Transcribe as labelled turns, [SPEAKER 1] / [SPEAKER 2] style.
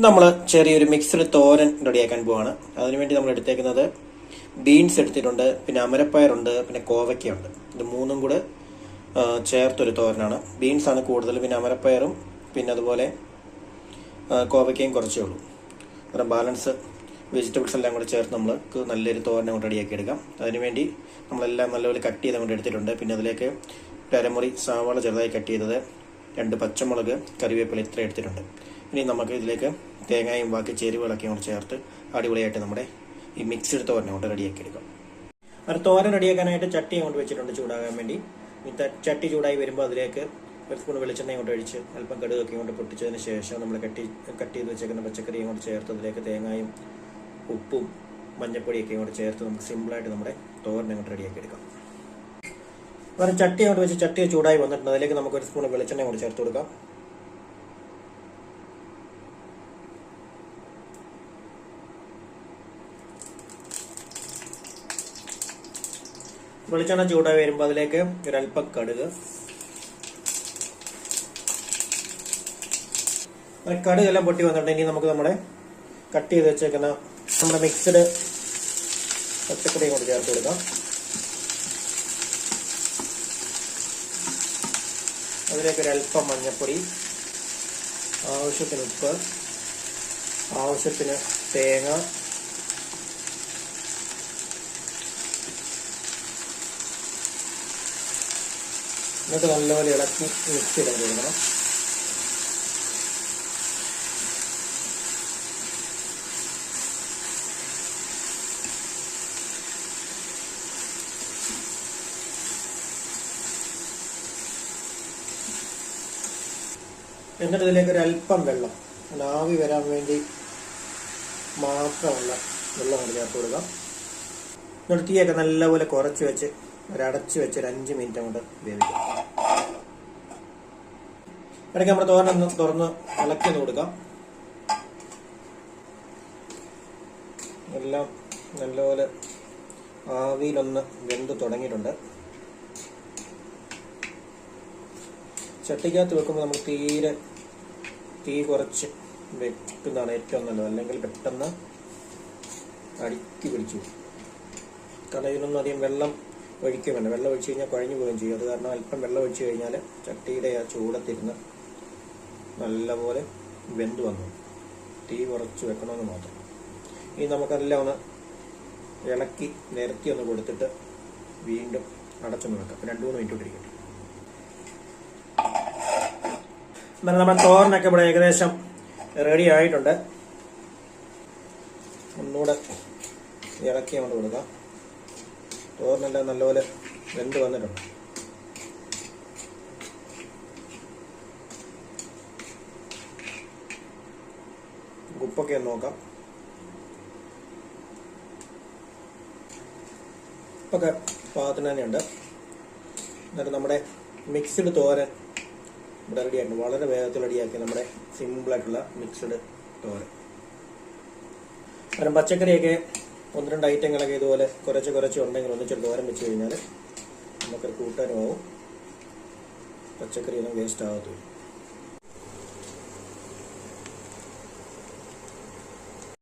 [SPEAKER 1] നമ്മൾ ചെറിയൊരു മിക്സ്ഡ് തോരൻ റെഡിയാക്കാൻ പോവാണ്. അതിനുവേണ്ടി നമ്മൾ എടുത്തേക്കുന്നത് ബീൻസ് എടുത്തിട്ടുണ്ട്, പിന്നെ അമരപ്പയറുണ്ട്, പിന്നെ കോവയ്ക്കയുണ്ട്. ഇത് മൂന്നും കൂടെ ചേർത്തൊരു തോരനാണ്. ബീൻസാണ് കൂടുതൽ, പിന്നെ അമരപ്പയറും പിന്നെ അതുപോലെ കോവയ്ക്കയും കുറച്ചേ ഉള്ളൂ. കാരണം ബാലൻസ് വെജിറ്റബിൾസ് എല്ലാം കൂടെ ചേർത്ത് നമ്മൾക്ക് നല്ലൊരു തോരൻ കൊണ്ട് റെഡിയാക്കി എടുക്കാം. അതിനുവേണ്ടി നമ്മളെല്ലാം നല്ലപോലെ കട്ട് ചെയ്ത് കൊണ്ട് എടുത്തിട്ടുണ്ട്. പിന്നെ അതിലേക്ക് അരമുറി സവാള ചെറുതായി കട്ട് ചെയ്തത്, 2 പച്ചമുളക്, കറിവേപ്പില ഇത്ര എടുത്തിട്ടുണ്ട്. ഇനി നമുക്ക് ഇതിലേക്ക് തേങ്ങയും ബാക്കി ചേരുവകളൊക്കെ കൊണ്ട് ചേർത്ത് അടിപൊളിയായിട്ട് നമ്മുടെ ഈ മിക്സ്ഡ് തോരൻ കൊണ്ട് റെഡിയാക്കി എടുക്കാം. ഒരു തോരൻ റെഡിയാക്കാനായിട്ട് ചട്ടി കൊണ്ട് വെച്ചിട്ടുണ്ട് ചൂടാകാൻ വേണ്ടി. ചട്ടി ചൂടായി വരുമ്പോൾ അതിലേക്ക് ഒരു സ്പൂൺ വെളിച്ചെണ്ണയും കൊണ്ട് ഒഴിച്ച് അല്പം കടുകൊക്കെ കൊണ്ട് പൊട്ടിച്ചതിന് ശേഷം നമ്മൾ കട്ട് ചെയ്ത് വെച്ചേക്കുന്ന പച്ചക്കറിയും കൊണ്ട് ചേർത്ത് അതിലേക്ക് തേങ്ങയും ഉപ്പും മഞ്ഞപ്പൊടിയൊക്കെ കൊണ്ട് ചേർത്ത് നമുക്ക് സിമ്പിളായിട്ട് നമ്മുടെ തോരനെ കൊണ്ട് റെഡിയാക്കി എടുക്കാം. ഒരു ചട്ടി കൊണ്ട് വെച്ച് ചട്ടി ചൂടായി വന്നിട്ടുണ്ട്. അതിലേക്ക് നമുക്ക് ഒരു സ്പൂൺ വെളിച്ചെണ്ണ കൊണ്ട് ചേർത്ത് കൊടുക്കാം. വെളിച്ചെണ്ണ ചൂടായി വരുമ്പോൾ അതിലേക്ക് ഒരല്പം കടുക്, കടുകെല്ലാം പൊട്ടി വന്നിട്ടുണ്ടെങ്കിൽ നമുക്ക് നമ്മുടെ കട്ട് ചെയ്ത് വെച്ചേക്കുന്ന നമ്മുടെ മിക്സ്ഡ് പച്ചക്കറിയും കൊണ്ട് ചേർത്ത് കൊടുക്കാം. അതിലേക്ക് ഒരല്പം മഞ്ഞൾപ്പൊടി, ആവശ്യത്തിന് ഉപ്പ്, ആവശ്യത്തിന് തേങ്ങ, എന്നിട്ട് നല്ലപോലെ ഇളക്കി മിക്സ് ചെയ്ത് കൊടുക്കണം. എന്നിട്ട് ഇതിലേക്ക് ഒരു അല്പം വെള്ളം, ആവി വരാൻ വേണ്ടി മാത്രമുള്ള വെള്ളം കൊണ്ട് ചേർത്ത് കൊടുക്കാം. എന്നിട്ട് തീയൊക്കെ നല്ലപോലെ കുറച്ച് വെച്ച് ഒരടച്ച് വെച്ച് ഒരു 5 മിനിറ്റ് കൊണ്ട് വേവിക്കാം. ഇടയ്ക്ക് നമ്മുടെ തോരനൊന്ന് തുറന്ന് ഇളക്കി ഒന്ന് കൊടുക്കാം. എല്ലാം നല്ലപോലെ ആവിയിലൊന്ന് വെന്ത് തുടങ്ങിയിട്ടുണ്ട്. ചട്ടിക്കകത്ത് വെക്കുമ്പോൾ നമ്മൾ തീ കുറച്ച് വെക്കുന്നതാണ് ഏറ്റവും നല്ലത്. അല്ലെങ്കിൽ പെട്ടെന്ന് അടുക്കി പിടിച്ചു. കാരണം ഇതിനൊന്നും അധികം വെള്ളം ഒഴിക്കുമല്ല. വെള്ളം ഒഴിച്ച് കഴിഞ്ഞാൽ കുഴഞ്ഞു പോവുകയും ചെയ്യും. അത് കാരണം അല്പം വെള്ളം ഒഴിച്ച് കഴിഞ്ഞാൽ ചട്ടിയുടെ ആ ചൂടത്തിരുന്ന് നല്ലപോലെ വെന്ത് വന്നു. തീ കുറച്ച് വെക്കണമെന്ന് മാത്രം. ഇനി നമുക്കെല്ലാം ഒന്ന് ഇളക്കി നിരത്തി ഒന്ന് കൊടുത്തിട്ട് വീണ്ടും അടച്ചൊന്ന് വെക്കാം. 2-3 മിനിറ്റ് ഇട്ടിരിക്കട്ടെ. എന്നാലും നമ്മുടെ തോരനൊക്കെ ഇവിടെ ഏകദേശം റെഡി ആയിട്ടുണ്ട്. ഒന്നുകൂടെ ഇളക്കി കൊണ്ട് കൊടുക്കാം. തോരനെല്ലാം നല്ലപോലെ വെന്ത് വന്നിട്ടുണ്ട്. ഉപ്പൊക്കെ ഒന്ന് നോക്കാം. ഉപ്പൊക്കെ പാകത്തിന് തന്നെയുണ്ട്. എന്നിട്ട് നമ്മുടെ മിക്സ്ഡ് തോരൻ ഇവിടെ റെഡിയായിട്ടുണ്ട്. വളരെ വേഗത്തിൽ റെഡിയാക്കി നമ്മുടെ സിമ്പിളായിട്ടുള്ള മിക്സ്ഡ് തോരൻ. കാരണം പച്ചക്കറിയൊക്കെ 1-2 ഐറ്റങ്ങളൊക്കെ ഇതുപോലെ കുറച്ച് ഉണ്ടെങ്കിൽ ഒന്നിച്ചൊരു തോരൻ വെച്ച് കഴിഞ്ഞാൽ നമുക്കൊരു കൂട്ടാനും ആവും. പച്ചക്കറി ഒന്നും വേസ്റ്റ് ആകത്തില്ല.